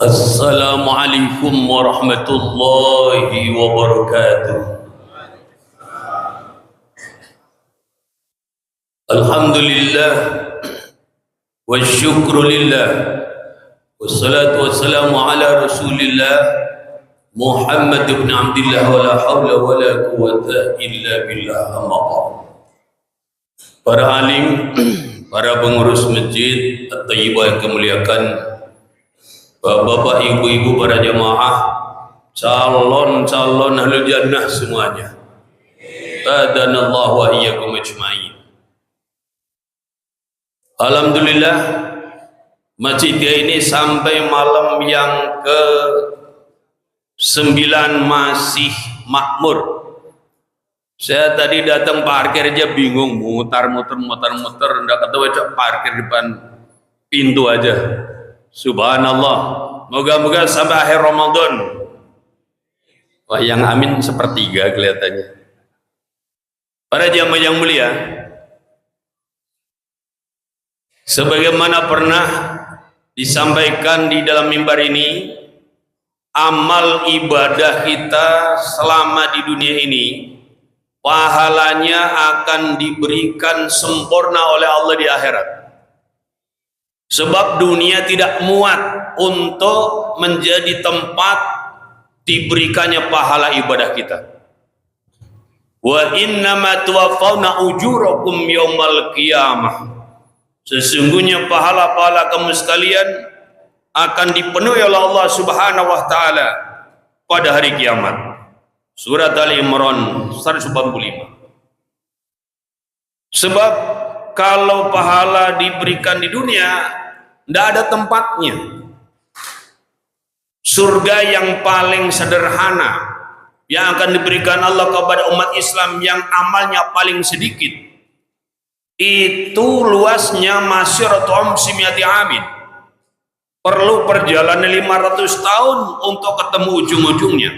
Assalamualaikum warahmatullahi wabarakatuh. Alhamdulillah wa syukru lillah wassalatu wassalamu ala rasulillah Muhammad ibn Abdillah wa la hawla wa la quwwata illa billah. Amma ba'd. Para alim, para pengurus masjid At-Thayyibah yang kemuliakan, bapak, ibu-ibu, para jamaah, calon-calon ahlul jannah semuanya. Adanallahu wa iyyakum ajma'in. Alhamdulillah, masjid ini sampai malam yang ke-9 masih makmur. Saya tadi datang parkir aja bingung, muter-muter, enggak ketemu, parkir depan pintu aja. Subhanallah, moga-moga sampai akhir Ramadan. Wah, yang amin sepertiga kelihatannya. Para jamaah yang mulia, sebagaimana pernah disampaikan di dalam mimbar ini, amal ibadah kita selama di dunia ini, pahalanya akan diberikan sempurna oleh Allah di akhirat. Sebab dunia tidak muat untuk menjadi tempat diberikannya pahala ibadah kita. Wa innama tuwaffawna ujurakum yaumal qiyamah. Sesungguhnya pahala-pahala kamu sekalian akan dipenuhi oleh Allah Subhanahu wa taala pada hari kiamat. Surat Al-Imran 185. Sebab kalau pahala diberikan di dunia, tidak ada tempatnya. Surga yang paling sederhana yang akan diberikan Allah kepada umat Islam yang amalnya paling sedikit, itu luasnya masyiratu amsimiyati amin. Perlu perjalanan 500 tahun untuk ketemu ujung-ujungnya.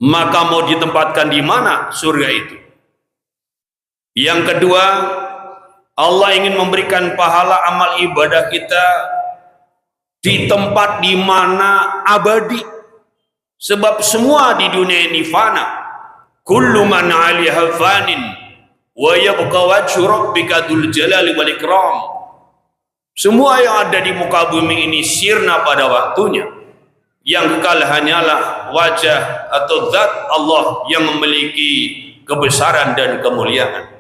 Maka mau ditempatkan di mana surga itu? Yang kedua, Allah ingin memberikan pahala amal ibadah kita di tempat di mana abadi. Sebab semua di dunia ini fana. Kullu man 'alaiha fanin wa yabqa wajhu rabbika dzul jalali wal ikram. Semua yang ada di muka bumi ini sirna pada waktunya. Yang kekal hanyalah wajah atau zat Allah yang memiliki kebesaran dan kemuliaan.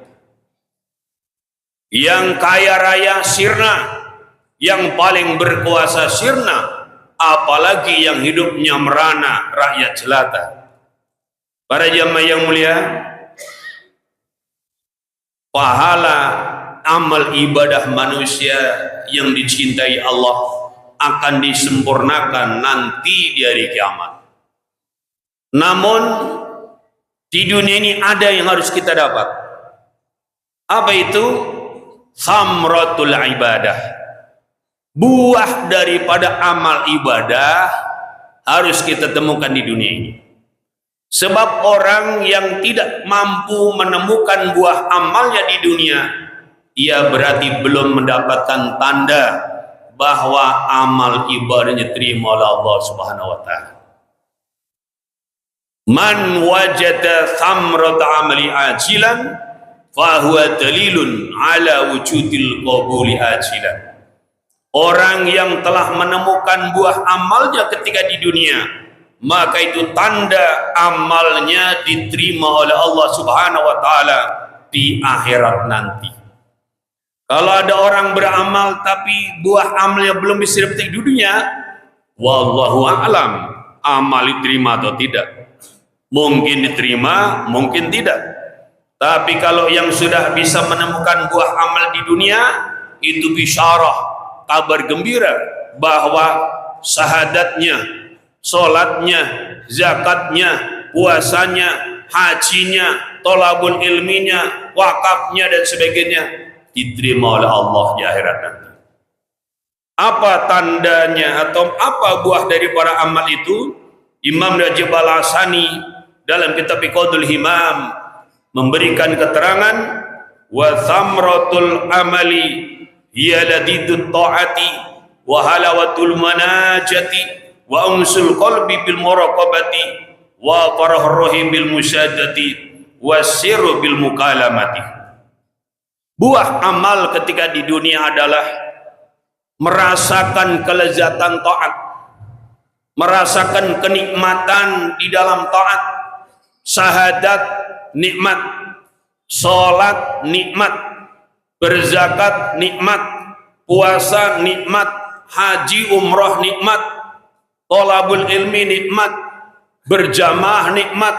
Yang kaya raya sirna, yang paling berkuasa sirna, apalagi yang hidupnya merana, rakyat jelata. Para jamaah yang mulia, pahala amal ibadah manusia yang dicintai Allah akan disempurnakan nanti di hari kiamat. Namun di dunia ini ada yang harus kita dapat. Apa itu? Samratul ibadah. Buah daripada amal ibadah harus kita temukan di dunia ini. Sebab orang yang tidak mampu menemukan buah amalnya di dunia, ia berarti belum mendapatkan tanda bahwa amal ibadahnya terima oleh Allah Subhanahu wa taala. Man wajada samrata amali ajilan fahuwa dalilun ala wujudil qabuli ajilan. Orang yang telah menemukan buah amalnya ketika di dunia, maka itu tanda amalnya diterima oleh Allah Subhanahu wa taala di akhirat nanti. Kalau ada orang beramal tapi buah amalnya belum bisa dipetik di dunia, wallahu a'lam, amal diterima atau tidak. Mungkin diterima, mungkin tidak. Tapi kalau yang sudah bisa menemukan buah amal di dunia, itu bisyarah, kabar gembira bahwa syahadatnya, sholatnya, zakatnya, puasanya, hajinya, tolabul ilminya, wakafnya dan sebagainya diterima oleh Allah di akhirat nanti. Apa tandanya atau apa buah dari para amal itu? Imam Rajab Al-Hasani dalam kitab Iqadul Himam memberikan keterangan, wa thamratul amali hiya ladidut ta'ati wa halawatul manajati wa unsul qalbi bil muraqabati wa farahur rahim bil musyadati wasirru bil mukalamati. Buah amal ketika di dunia adalah merasakan kelezatan taat, merasakan kenikmatan di dalam taat. Syahadat nikmat, salat nikmat, berzakat nikmat, puasa nikmat, haji umrah nikmat, thalabul ilmi nikmat, berjamaah nikmat,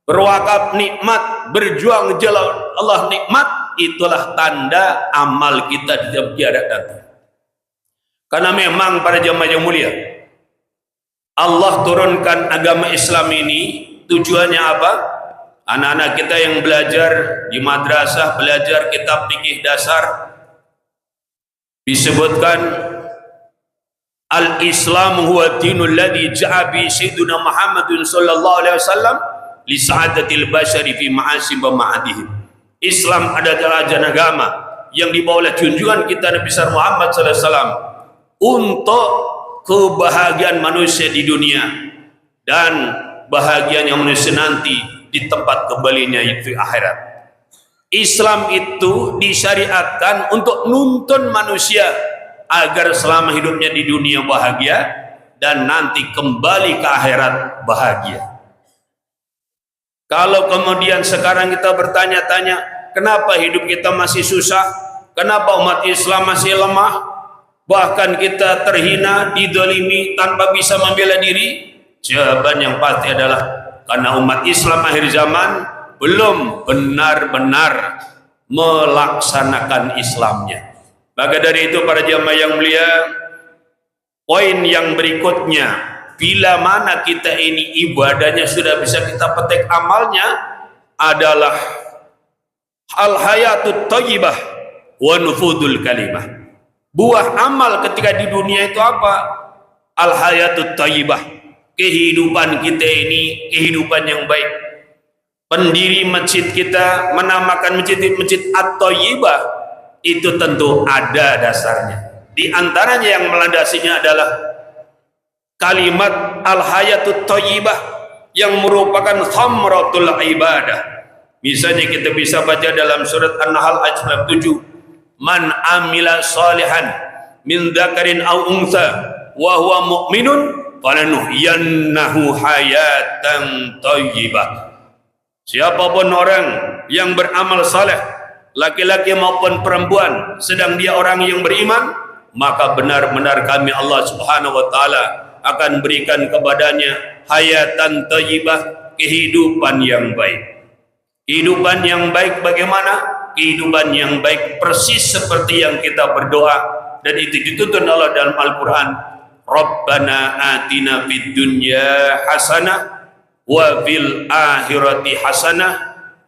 berwakaf nikmat, berjuang jalan Allah nikmat. Itulah tanda amal kita di akhirat nanti. Karena memang para jemaah yang mulia, Allah turunkan agama Islam ini tujuannya apa? Anak-anak kita yang belajar di madrasah, belajar kitab fikih dasar, disebutkan al-Islam huwa dinul ladzi ja'a bi sayyidina Muhammadin sallallahu alaihi wasallam li sa'adatil bashari fi ma'asim wa ma'adihim. Islam adalah ajaran agama yang dibawa oleh junjungan kita Nabi besar Muhammad sallallahu alaihi wasallam untuk kebahagiaan manusia di dunia dan bahagianya manusia nanti di tempat kembalinya yaitu akhirat. Islam itu disyariatkan untuk nuntun manusia agar selama hidupnya di dunia bahagia dan nanti kembali ke akhirat bahagia. Kalau kemudian sekarang kita bertanya-tanya, kenapa hidup kita masih susah? Kenapa umat Islam masih lemah? Bahkan kita terhina, didolimi tanpa bisa membela diri? Jawaban yang pasti adalah karena umat Islam akhir zaman belum benar-benar melaksanakan Islamnya. Maka dari itu para jamaah yang mulia, poin yang berikutnya, bila mana kita ini ibadahnya sudah bisa kita petik amalnya, adalah al-hayatut thayyibah wa nufudul kalimah. Buah amal ketika di dunia itu apa? Al-hayatut thayyibah, kehidupan kita ini kehidupan yang baik. Pendiri masjid kita menamakan masjid At-Thayyibah, itu tentu ada dasarnya. Di antaranya yang melandasinya adalah kalimat al-hayatut thayyibah yang merupakan thamratul ibadah. Misalnya kita bisa baca dalam surat An-Nahl ayat 7, man amila salihan min dzakarin aw untha wa huwa mu'minun falanuhyiyannahu hayatan thayyibah. Siapapun orang yang beramal saleh, laki-laki maupun perempuan, sedang dia orang yang beriman, maka benar-benar kami Allah Subhanahu wa taala akan berikan kepadanya hayatan thayyibah, kehidupan yang baik. Kehidupan yang baik bagaimana? Kehidupan yang baik persis seperti yang kita berdoa, dan itu dituntun Allah dalam Al-Quran. Rabbana atina fid dunya hasanah wa fil akhirati hasanah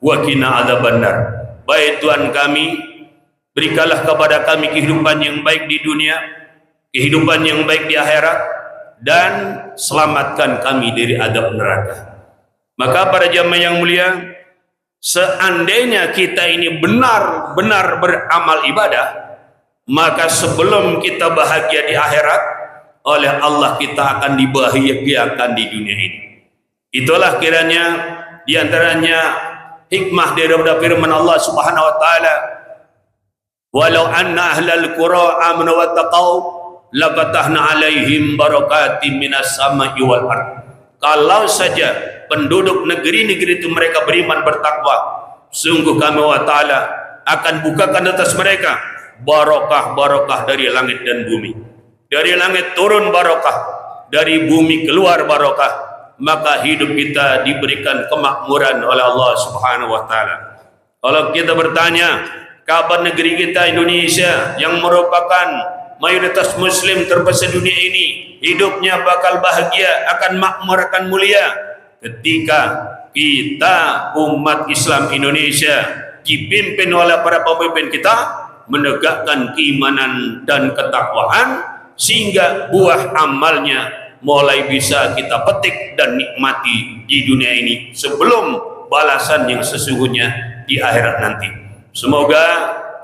wa qina adzabannar. Baik Tuhan kami, berikanlah kepada kami kehidupan yang baik di dunia, kehidupan yang baik di akhirat, dan selamatkan kami dari adab neraka. Maka para jamaah yang mulia, seandainya kita ini benar-benar beramal ibadah, maka sebelum kita bahagia di akhirat, oleh Allah kita akan dibahagiakan di dunia ini. Itulah kiranya diantaranya hikmah daripada firman Allah Subhanahu wa taala, walau anna ahlal qura amanu wattaqau lafatahna alaihim barakatim minas sama'i wal ard. Kalau saja penduduk negeri-negeri itu mereka beriman bertakwa, sungguh kami wa ta'ala akan bukakan atas mereka barakah-barakah dari langit dan bumi. Dari langit turun barakah, dari bumi keluar barakah, maka hidup kita diberikan kemakmuran oleh Allah Subhanahu wa taala. Kalau kita bertanya, kapan negeri kita Indonesia yang merupakan mayoritas muslim terbesar dunia ini hidupnya bakal bahagia, akan makmur, akan mulia? Ketika kita umat Islam Indonesia dipimpin oleh para pemimpin kita menegakkan keimanan dan ketakwaan, sehingga buah amalnya mulai bisa kita petik dan nikmati di dunia ini sebelum balasan yang sesungguhnya di akhirat nanti. Semoga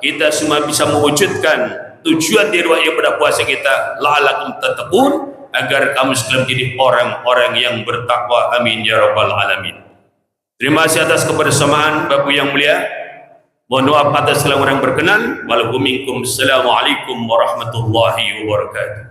kita semua bisa mewujudkan tujuan daripada puasa kita la'alakum tattaqun, agar kamu sekalian menjadi orang-orang yang bertakwa. Amin ya rabbal alamin. Terima kasih atas kebersamaan Bapak yang mulia. Mohon maaf atas segala orang berkenan. Assalamualaikum warahmatullahi wabarakatuh.